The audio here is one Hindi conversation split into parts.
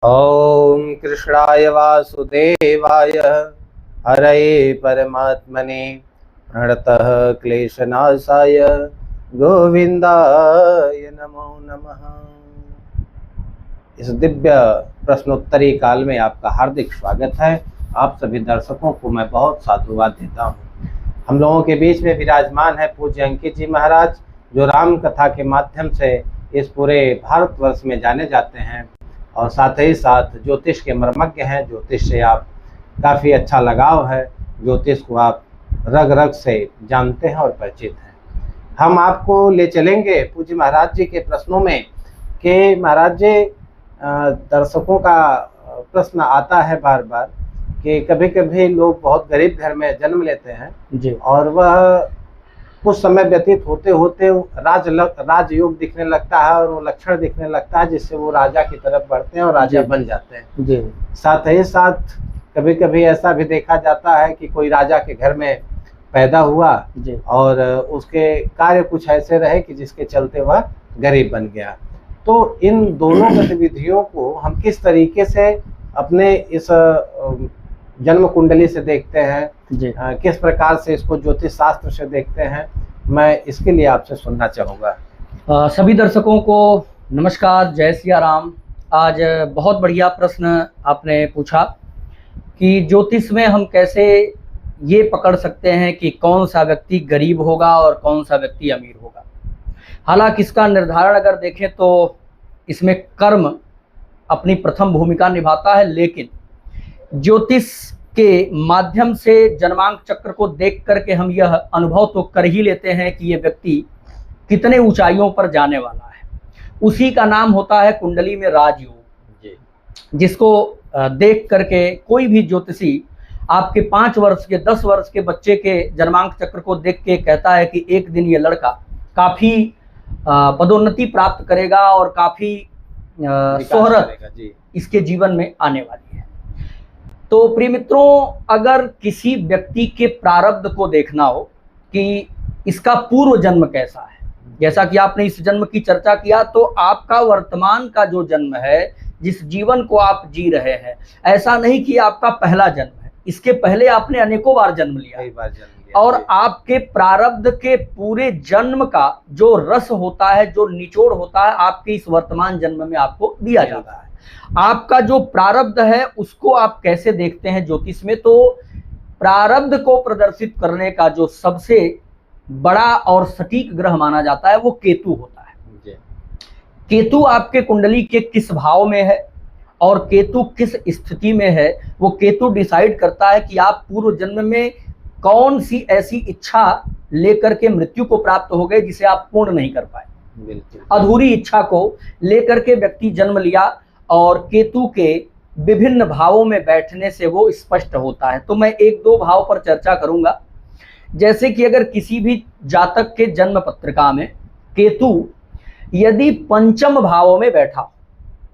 ओम कृष्णाय वासुदेवाय हरये परमात्मने प्रणतः क्लेशनाशाय गोविंदाय नमो नमः। इस दिव्य प्रश्नोत्तरी काल में आपका हार्दिक स्वागत है। आप सभी दर्शकों को मैं बहुत साधुवाद देता हूँ। हम लोगों के बीच में विराजमान है पूज्य अंकित जी महाराज, जो राम कथा के माध्यम से इस पूरे भारतवर्ष में जाने जाते हैं और साथ ही साथ ज्योतिष के मर्मज्ञ हैं। ज्योतिष से आप काफ़ी अच्छा लगाव है, ज्योतिष को आप रग रग से जानते हैं और परिचित हैं। हम आपको ले चलेंगे पूज्य महाराज जी के प्रश्नों में कि महाराज जी, दर्शकों का प्रश्न आता है बार बार कि कभी कभी लोग बहुत गरीब घर में जन्म लेते हैं जी, और वह कुछ समय व्यतीत होते होते राजयोग दिखने लगता है और वो लक्षण दिखने लगता है, जिससे वो राजा की तरफ बढ़ते हैं और राजा बन जाते हैं जी। साथ ही साथ कभी कभी ऐसा भी देखा जाता है कि कोई राजा के घर में पैदा हुआ जी, और उसके कार्य कुछ ऐसे रहे कि जिसके चलते वह गरीब बन गया। तो इन दोनों गतिविधियों को हम किस तरीके से अपने इस जन्म कुंडली से देखते हैं जी, किस प्रकार से इसको ज्योतिष शास्त्र से देखते हैं, मैं इसके लिए आपसे सुनना चाहूँगा। सभी दर्शकों को नमस्कार, जय सिया राम। आज बहुत बढ़िया प्रश्न आपने पूछा कि ज्योतिष में हम कैसे ये पकड़ सकते हैं कि कौन सा व्यक्ति गरीब होगा और कौन सा व्यक्ति अमीर होगा। हालांकि इसका निर्धारण अगर देखें तो इसमें कर्म अपनी प्रथम भूमिका निभाता है, लेकिन ज्योतिष के माध्यम से जन्मांक चक्र को देख करके हम यह अनुभव तो कर ही लेते हैं कि यह व्यक्ति कितने ऊंचाइयों पर जाने वाला है। उसी का नाम होता है कुंडली में राजयोग, जिसको देख करके कोई भी ज्योतिषी आपके 5 वर्ष के 10 वर्ष के बच्चे के जन्मांक चक्र को देख के कहता है कि एक दिन ये लड़का काफी पदोन्नति प्राप्त करेगा और काफी शोहरत इसके जीवन में आने वाली है। तो प्रिय मित्रों, अगर किसी व्यक्ति के प्रारब्ध को देखना हो कि इसका पूर्व जन्म कैसा है, जैसा कि आपने इस जन्म की चर्चा किया, तो आपका वर्तमान का जो जन्म है, जिस जीवन को आप जी रहे हैं, ऐसा नहीं कि आपका पहला जन्म है। इसके पहले आपने अनेकों बार जन्म लिया और आपके प्रारब्ध के पूरे जन्म का जो रस होता है, जो निचोड़ होता है, आपके इस वर्तमान जन्म में आपको दिया जाता है। आपका जो प्रारब्ध है उसको आप कैसे देखते हैं ज्योतिष में? तो प्रारब्ध को प्रदर्शित करने का जो सबसे बड़ा और सटीक ग्रह माना जाता है वो केतु होता है। केतु आपके कुंडली के किस भाव में है और केतु किस स्थिति में है, वो केतु डिसाइड करता है कि आप पूर्व जन्म में कौन सी ऐसी इच्छा लेकर के मृत्यु को प्राप्त हो गए जिसे आप पूर्ण नहीं कर पाए। अधूरी इच्छा को लेकर के व्यक्ति जन्म लिया और केतु के विभिन्न भावों में बैठने से वो स्पष्ट होता है। तो मैं 1-2 भाव पर चर्चा करूंगा। जैसे कि अगर किसी भी जातक के जन्म पत्रिका में केतु यदि पंचम भावों में बैठा हो,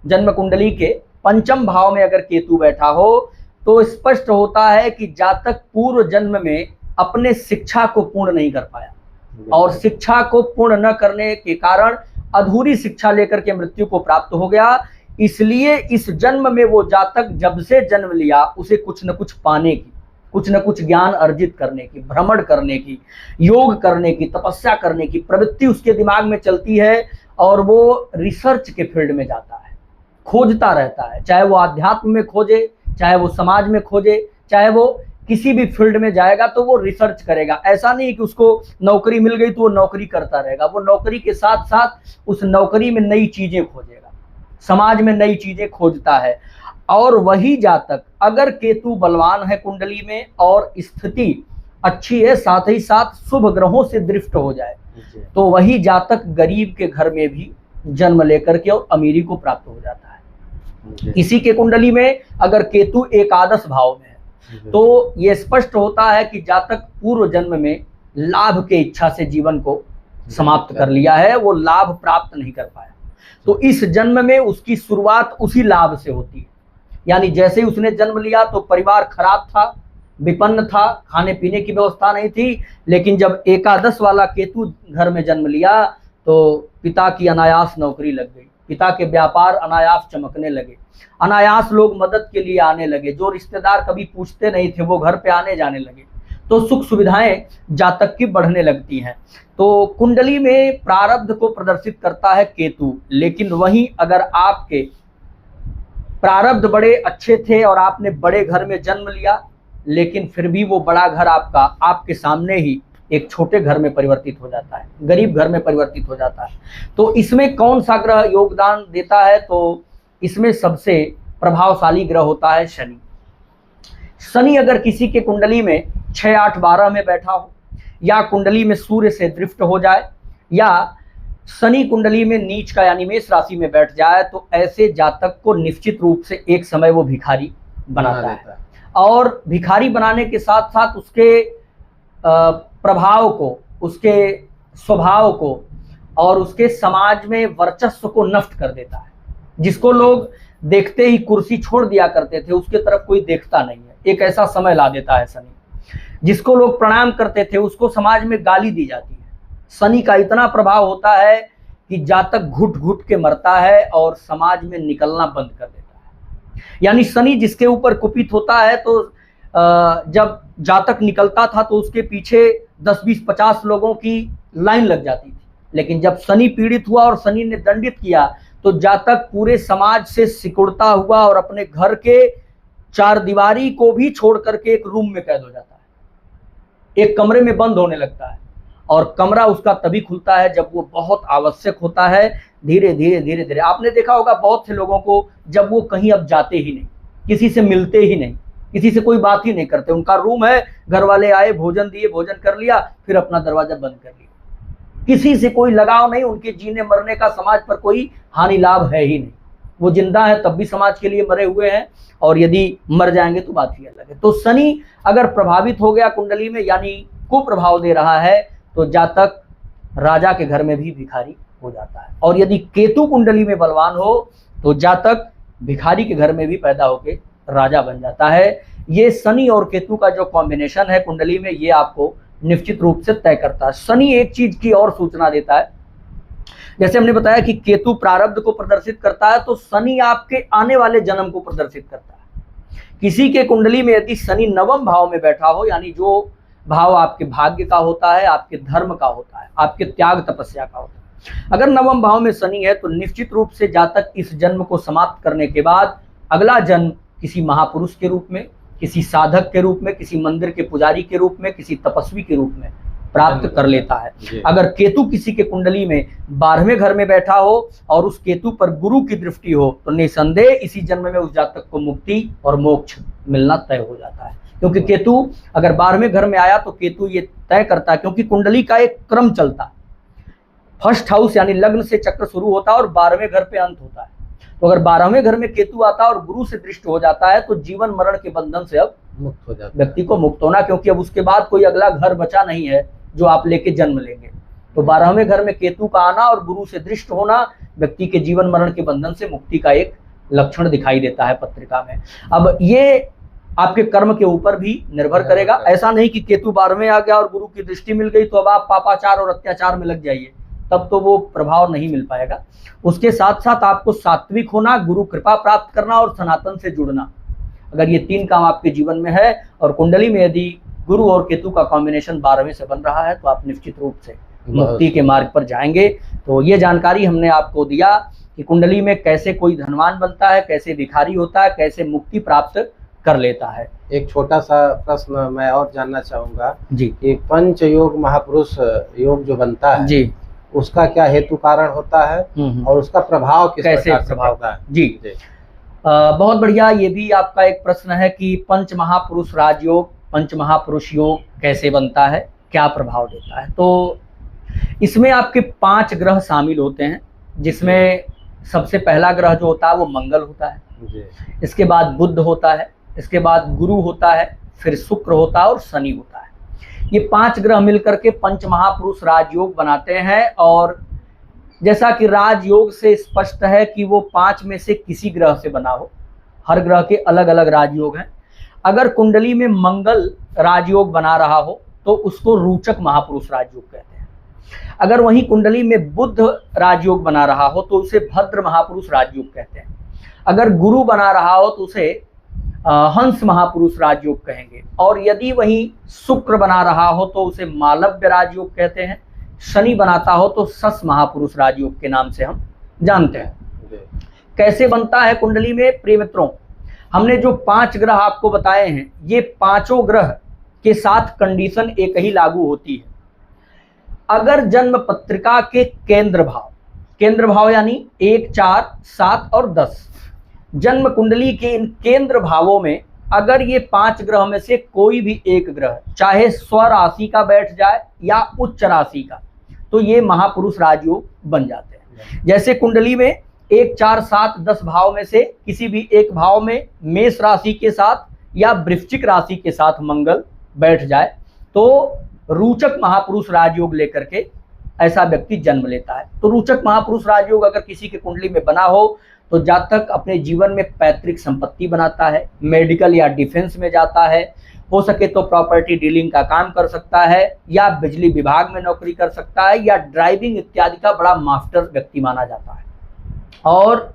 जन्म कुंडली के पंचम भाव में अगर केतु बैठा हो, तो स्पष्ट होता है कि जातक पूर्व जन्म में अपने शिक्षा को पूर्ण नहीं कर पाया और शिक्षा को पूर्ण न करने के कारण अधूरी शिक्षा लेकर के मृत्यु को प्राप्त हो गया। इसलिए इस जन्म में वो जातक जब से जन्म लिया उसे कुछ न कुछ पाने की, कुछ न कुछ ज्ञान अर्जित करने की, भ्रमण करने की, योग करने की, तपस्या करने की प्रवृत्ति उसके दिमाग में चलती है और वो रिसर्च के फील्ड में जाता है, खोजता रहता है। चाहे वो आध्यात्म में खोजे, चाहे वो समाज में खोजे, चाहे वो किसी भी फील्ड में जाएगा तो वो रिसर्च करेगा। ऐसा नहीं कि उसको नौकरी मिल गई तो वो नौकरी करता रहेगा। वो नौकरी के साथ साथ उस नौकरी में नई चीजें खोजेगा, समाज में नई चीजें खोजता है। और वही जातक अगर केतु बलवान है कुंडली में और स्थिति अच्छी है, साथ ही साथ शुभ ग्रहों से दृष्ट हो जाए, तो वही जातक गरीब के घर में भी जन्म लेकर के और अमीरी को प्राप्त हो जाता है। इसी के कुंडली में अगर केतु एकादश भाव में है तो यह स्पष्ट होता है कि जातक पूर्व जन्म में लाभ के इच्छा से जीवन को समाप्त कर लिया है, वो लाभ प्राप्त नहीं कर पाया। तो इस जन्म में उसकी शुरुआत उसी लाभ से होती है। यानी जैसे ही उसने जन्म लिया तो परिवार खराब था, विपन्न था, खाने पीने की व्यवस्था नहीं थी, लेकिन जब एकादश वाला केतु घर में जन्म लिया तो पिता की अनायास नौकरी लग गई पिता के व्यापार अनायास चमकने लगे, अनायास लोग मदद के लिए आने लगे, जो रिश्तेदार कभी पूछते नहीं थे वो घर पे आने जाने लगे, तो सुख सुविधाएं जातक की बढ़ने लगती हैं। तो कुंडली में प्रारब्ध को प्रदर्शित करता है केतु, लेकिन वहीं अगर आपके प्रारब्ध बड़े अच्छे थे और आपने बड़े घर में जन्म लिया, लेकिन फिर भी वो बड़ा घर आपका आपके सामने ही एक छोटे घर में परिवर्तित हो जाता है, गरीब घर में परिवर्तित हो जाता है, तो इसमें कौन सा ग्रह योगदान देता है? तो इसमें सबसे प्रभावशाली ग्रह होता है शनि। शनि अगर किसी के कुंडली में 6, 8, 12 में बैठा हो, या कुंडली में सूर्य से दृष्ट हो जाए, या शनि कुंडली में नीच का यानी मेष राशि में बैठ जाए, तो ऐसे जातक को निश्चित रूप से एक समय वो भिखारी बनाता है। और भिखारी बनाने के साथ साथ उसके प्रभाव को, उसके स्वभाव को और उसके समाज में वर्चस्व को नष्ट कर देता है। जिसको लोग देखते ही कुर्सी छोड़ दिया करते थे, उसके तरफ कोई देखता नहीं है, एक ऐसा समय ला देता है शनि। जिसको लोग प्रणाम करते थे उसको समाज में गाली दी जाती है। शनि का इतना प्रभाव होता है कि जातक घुट घुट के मरता है और समाज में निकलना बंद कर देता है। यानी शनि जिसके ऊपर कुपित होता है, तो जब जातक निकलता था तो उसके पीछे 10, 20, 50 लोगों की लाइन लग जाती थी, लेकिन जब शनि पीड़ित हुआ और शनि ने दंडित किया, तो जातक पूरे समाज से सिकुड़ता हुआ और अपने घर के 4 दीवारी को भी छोड़ करके एक रूम में कैद हो जाता है, एक कमरे में बंद होने लगता है। और कमरा उसका तभी खुलता है जब वो बहुत आवश्यक होता है। धीरे धीरे धीरे धीरे आपने देखा होगा बहुत से लोगों को, जब वो कहीं अब जाते ही नहीं, किसी से मिलते ही नहीं, किसी से कोई बात ही नहीं करते, उनका रूम है, घर वाले आए, भोजन दिए, भोजन कर लिया, फिर अपना दरवाजा बंद कर लिया, किसी से कोई लगाव नहीं, उनके जीने मरने का समाज पर कोई हानि लाभ है ही नहीं। वो जिंदा है तब भी समाज के लिए मरे हुए हैं, और यदि मर जाएंगे तो बात ही अलग है। तो शनि अगर प्रभावित हो गया कुंडली में, यानी कुप्रभाव दे रहा है, तो जातक राजा के घर में भी भिखारी हो जाता है। और यदि केतु कुंडली में बलवान हो तो जातक भिखारी के घर में भी पैदा होके राजा बन जाता है। ये शनि और केतु का जो कॉम्बिनेशन है कुंडली में, ये आपको निश्चित रूप से तय करता है। शनि एक चीज की और सूचना देता है, जैसे हमने बताया कि केतु प्रारब्ध को प्रदर्शित करता है, तो शनि आपके आने वाले जन्म को प्रदर्शित करता है। किसी के कुंडली में यदि शनि 9वें भाव में बैठा हो, यानी जो भाव आपके भाग्य का होता है, आपके धर्म का होता है, आपके त्याग तपस्या का होता है, अगर 9वें भाव में शनि है, तो निश्चित रूप से जातक इस जन्म को समाप्त करने के बाद अगला जन्म किसी महापुरुष के रूप में, किसी साधक के रूप में, किसी मंदिर के पुजारी के रूप में, किसी तपस्वी के रूप में प्राप्त कर लेता है। अगर केतु किसी के कुंडली में 12वें घर में बैठा हो और उस केतु पर गुरु की दृष्टि हो, तो निसंदेह इसी जन्म में उस जातक को मुक्ति और मोक्ष मिलना तय हो जाता है। क्योंकि केतु अगर 12वें घर में आया तो केतु ये तय करता है, क्योंकि कुंडली का एक क्रम चलता है, फर्स्ट हाउस यानी लग्न से चक्र शुरू होता है और 12वें घर पे अंत होता है। तो अगर 12वें घर में केतु आता है और गुरु से दृष्ट हो जाता है, तो जीवन मरण के बंधन से अब मुक्त हो जाता है व्यक्ति को मुक्त होना, क्योंकि अब उसके बाद कोई अगला घर बचा नहीं है जो आप लेके जन्म लेंगे। तो 12वें घर में केतु का आना और गुरु से दृष्ट होना व्यक्ति के जीवन मरण के बंधन से मुक्ति का एक लक्षण दिखाई देता है पत्रिका में। अब ये आपके कर्म के ऊपर भी निर्भर करेगा। ऐसा नहीं कि केतु 12वें आ गया और गुरु की दृष्टि मिल गई तो अब आप पापाचार और अत्याचार में लग जाइए, तब तो वो प्रभाव नहीं मिल पाएगा। उसके साथ साथ आपको सात्विक होना, गुरु कृपा प्राप्त करना और सनातन से जुड़ना, अगर ये 3 काम आपके जीवन में है और कुंडली में यदि गुरु और केतु का कॉम्बिनेशन 12वें से बन रहा है, तो आप निश्चित रूप से मुक्ति के मार्ग पर जाएंगे। तो ये जानकारी हमने आपको दिया कि कुंडली में कैसे कोई धनवान बनता है, कैसे भिखारी होता है, कैसे मुक्ति प्राप्त कर लेता है। एक छोटा सा प्रश्न मैं और जानना चाहूंगा जी, कि पंच योग महापुरुष योग जो बनता है जी, उसका क्या हेतु कारण होता है और उसका प्रभाव किस कैसे प्रकार से प्रभाव पड़ता है? जी, बहुत बढ़िया। ये भी आपका एक प्रश्न है कि पंच महापुरुष राजयोग, पंच महापुरुष योग कैसे बनता है, क्या प्रभाव देता है। तो इसमें आपके 5 ग्रह शामिल होते हैं, जिसमें सबसे पहला ग्रह जो होता है वो मंगल होता है, इसके बाद बुध होता है, इसके बाद गुरु होता है, फिर शुक्र होता है और शनि होता है। ये 5 ग्रह मिलकर के पंच महापुरुष राजयोग बनाते हैं। और जैसा कि राजयोग से स्पष्ट है कि वो 5 में से किसी ग्रह से बना हो, हर ग्रह के अलग अलग राजयोग हैं। अगर कुंडली में मंगल राजयोग बना रहा हो तो उसको रोचक महापुरुष राजयोग कहते हैं। अगर वहीं कुंडली में बुध राजयोग बना रहा हो तो उसे भद्र महापुरुष राजयोग कहते हैं। अगर गुरु बना रहा हो तो उसे हंस महापुरुष राजयोग कहेंगे। और यदि वहीं शुक्र बना रहा हो तो उसे मालव्य राजयोग कहते हैं। शनि बनाता हो तो सस महापुरुष राजयोग के नाम से हम जानते हैं। कैसे बनता है कुंडली में प्रिय मित्रों, हमने जो 5 ग्रह आपको बताए हैं, ये 5 ग्रह के साथ कंडीशन एक ही लागू होती है। अगर जन्म पत्रिका के केंद्र भाव यानी 1, 4, 7 और 10, जन्म कुंडली के इन केंद्र भावों में अगर ये 5 ग्रह में से कोई भी एक ग्रह चाहे स्वराशि का बैठ जाए या उच्च राशि का, तो ये महापुरुष राजयोग बन जाते हैं। जैसे कुंडली में 1, 4, 7, 10 भाव में से किसी भी एक भाव में मेष राशि के साथ या वृश्चिक राशि के साथ मंगल बैठ जाए तो रोचक महापुरुष राजयोग लेकर के ऐसा व्यक्ति जन्म लेता है। तो रोचक महापुरुष राजयोग अगर किसी के कुंडली में बना हो तो जातक अपने जीवन में पैतृक संपत्ति बनाता है, मेडिकल या डिफेंस में जाता है, हो सके तो प्रॉपर्टी डीलिंग का काम कर सकता है, या बिजली विभाग में नौकरी कर सकता है, या ड्राइविंग इत्यादि का बड़ा मास्टर व्यक्ति माना जाता है। और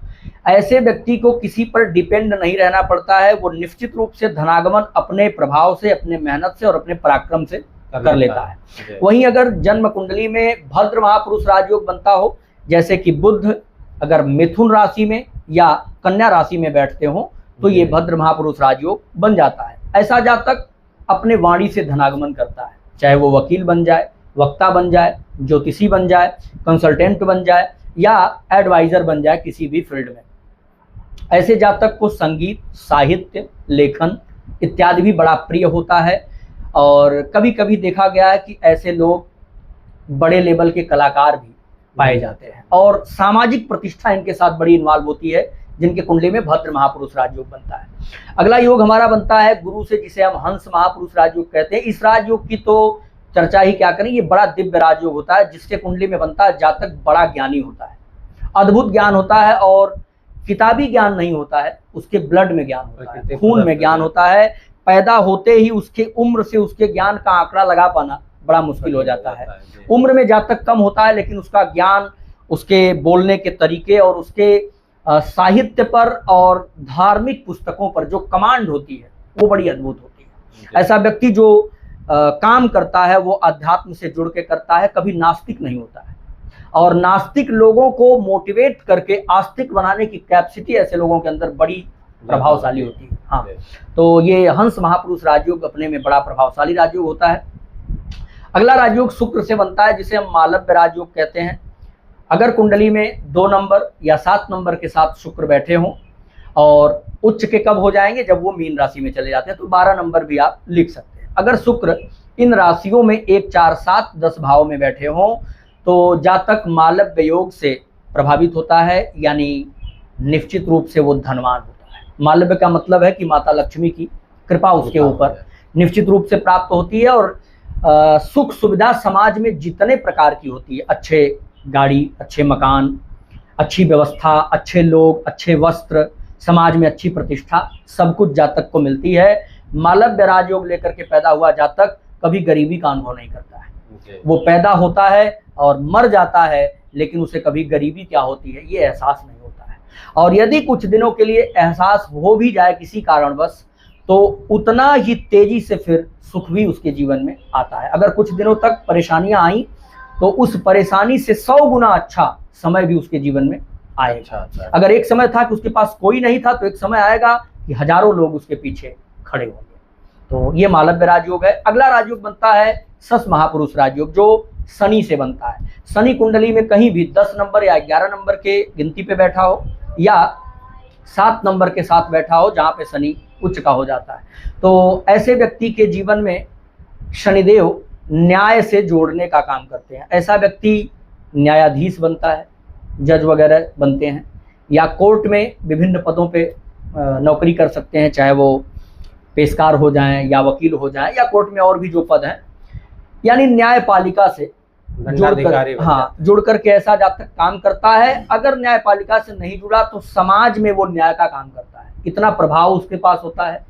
ऐसे व्यक्ति को किसी पर डिपेंड नहीं रहना पड़ता है, वो निश्चित रूप से धनागमन अपने प्रभाव से, अपने मेहनत से और अपने पराक्रम से कर लेता है। वहीं अगर जन्म कुंडली में भद्र महापुरुष राजयोग बनता हो, जैसे कि बुध अगर मिथुन राशि में या कन्या राशि में बैठते हो तो ये भद्र महापुरुष राजयोग बन जाता है। ऐसा जातक अपने वाणी से धनागमन करता है, चाहे वो वकील बन जाए, वक्ता बन जाए, ज्योतिषी बन जाए, कंसल्टेंट बन जाए या एडवाइजर बन जाए किसी भी फील्ड में। ऐसे जातक को संगीत, साहित्य, लेखन इत्यादि भी बड़ा प्रिय होता है। और कभी कभी देखा गया है कि ऐसे लोग बड़े लेवल के कलाकार भी पाए जाते हैं और सामाजिक प्रतिष्ठा इनके साथ बड़ी इन्वॉल्व होती है जिनके कुंडली में भद्र महापुरुष राजयोग बनता है। अगला योग हमारा बनता है गुरु से, जिसे हम हंस महापुरुष राजयोग कहते हैं। इस राजयोग की तो चर्चा ही क्या करें, ये बड़ा दिव्य राजयोग होता है। जिसके कुंडली में बनता है जातक बड़ा ज्ञानी होता है, अद्भुत ज्ञान होता है और किताबी ज्ञान नहीं होता है, उसके ब्लड में ज्ञान होता है, खून में ज्ञान होता है। पैदा होते ही उसके उम्र से उसके ज्ञान का आंकड़ा लगा पाना बड़ा मुश्किल हो जाता है। उम्र में जातक कम होता है लेकिन उसका ज्ञान, उसके बोलने के तरीके और उसके साहित्य पर और धार्मिक पुस्तकों पर जो कमांड होती है वो बड़ी अद्भुत होती है। ऐसा व्यक्ति जो काम करता है वो अध्यात्म से जुड़ के करता है, कभी नास्तिक नहीं होता है। और नास्तिक लोगों को मोटिवेट करके आस्तिक बनाने की कैपेसिटी ऐसे लोगों के अंदर बड़ी प्रभावशाली होती है। हाँ, तो ये हंस महापुरुष राजयोग अपने में बड़ा प्रभावशाली राजयोग होता है। अगला राजयोग शुक्र से बनता है, जिसे हम मालव्य राजयोग कहते हैं। अगर कुंडली में 2 नंबर या 7 नंबर के साथ शुक्र बैठे हों, और उच्च के कब हो जाएंगे, जब वो मीन राशि में चले जाते हैं, तो 12 नंबर भी आप लिख सकते हैं। अगर शुक्र इन राशियों में 1, 4, 7, 10 भाव में बैठे हों तो जातक मालव्य योग से प्रभावित होता है, यानी निश्चित रूप से वो धनवान होता है। मालव्य का मतलब है कि माता लक्ष्मी की कृपा उसके ऊपर निश्चित रूप से प्राप्त होती है। और सुख सुविधा समाज में जितने प्रकार की होती है, अच्छे गाड़ी, अच्छे मकान, अच्छी व्यवस्था, अच्छे लोग, अच्छे वस्त्र, समाज में अच्छी प्रतिष्ठा, सब कुछ जातक को मिलती है। मालव्य राजयोग लेकर के पैदा हुआ जातक कभी गरीबी का अनुभव नहीं करता है। वो पैदा होता है और मर जाता है, लेकिन उसे कभी गरीबी क्या होती है ये एहसास नहीं होता है। और यदि कुछ दिनों के लिए एहसास हो भी जाए किसी कारणवश, तो उतना ही तेजी से फिर सुख भी उसके जीवन में आता है। अगर कुछ दिनों तक परेशानियां आई तो उस परेशानी से 100 गुना अच्छा समय भी उसके जीवन में आएगा। अगर एक समय था कि उसके पास कोई नहीं था, तो एक समय आएगा कि हजारों लोग उसके पीछे खड़े होंगे। तो ये मालव्य राजयोग है। अगला राजयोग बनता है सस महापुरुष राजयोग, जो शनि से बनता है। शनि कुंडली में कहीं भी 10 नंबर या 11 नंबर के गिनती पे बैठा हो या 7 नंबर के साथ बैठा हो, जहाँ पे शनि उच्च का हो जाता है, तो ऐसे व्यक्ति के जीवन में शनिदेव न्याय से जोड़ने का काम करते हैं। ऐसा व्यक्ति न्यायाधीश बनता है, जज वगैरह बनते हैं, या कोर्ट में विभिन्न पदों पे नौकरी कर सकते हैं, चाहे वो पेशकार हो जाएं या वकील हो जाएं, या कोर्ट में और भी जो पद हैं, यानी न्यायपालिका से जुड़ करके ऐसा जब तक काम करता है। अगर न्यायपालिका से नहीं जुड़ा तो समाज में वो न्याय का काम करता है। इतना प्रभाव उसके पास होता है,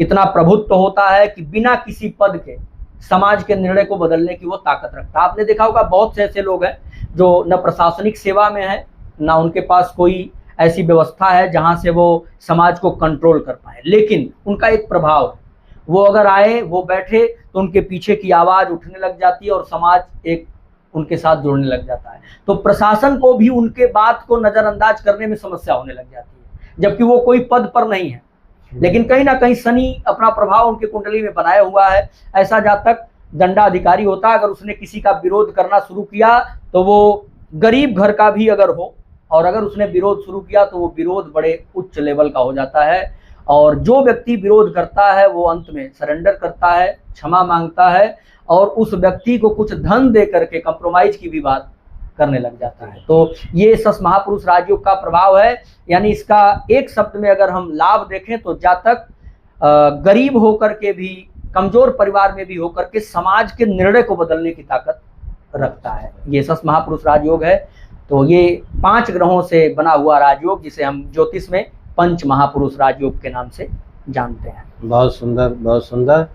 इतना प्रभुत्व होता है कि बिना किसी पद के समाज के निर्णय को बदलने की वो ताकत रखता है। आपने देखा होगा बहुत से ऐसे लोग हैं जो न प्रशासनिक सेवा में है, ना उनके पास कोई ऐसी व्यवस्था है जहां से वो समाज को कंट्रोल कर पाए, लेकिन उनका एक प्रभाव है। वो अगर आए, वो बैठे, तो उनके पीछे की आवाज़ उठने लग जाती है और समाज एक उनके साथ जुड़ने लग जाता है। तो प्रशासन को भी उनके बात को नज़रअंदाज करने में समस्या होने लग जाती है, जबकि वो कोई पद पर नहीं है, लेकिन कहीं ना कहीं शनि अपना प्रभाव उनके कुंडली में बनाया हुआ है। ऐसा जातक दंडाधिकारी होता है, अगर उसने किसी का विरोध करना शुरू किया तो वो गरीब घर का भी अगर हो, और अगर उसने विरोध शुरू किया तो वो विरोध बड़े उच्च लेवल का हो जाता है। और जो व्यक्ति विरोध करता है वो अंत में सरेंडर करता है, क्षमा मांगता है, और उस व्यक्ति को कुछ धन दे करके कंप्रोमाइज की भी बात करने लग जाता है। तो ये सस महापुरुष राजयोग का प्रभाव है। यानी इसका एक शब्द में अगर हम लाभ देखें तो जातक गरीब होकर के भी, कमजोर परिवार में भी होकर के समाज के निर्णय को बदलने की ताकत रखता है। ये सस महापुरुष राजयोग है। तो ये 5 ग्रहों से बना हुआ राजयोग, जिसे हम ज्योतिष में पंच महापुरुष राजयोग के नाम से जानते हैं। बहुत सुंदर, बहुत सुंदर।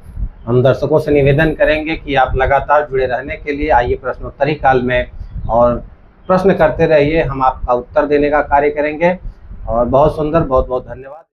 हम दर्शकों से निवेदन करेंगे कि आप लगातार जुड़े रहने के लिए आइए प्रश्नोत्तरी काल में, और प्रश्न करते रहिए, हम आपका उत्तर देने का कार्य करेंगे। और बहुत सुंदर, बहुत बहुत धन्यवाद।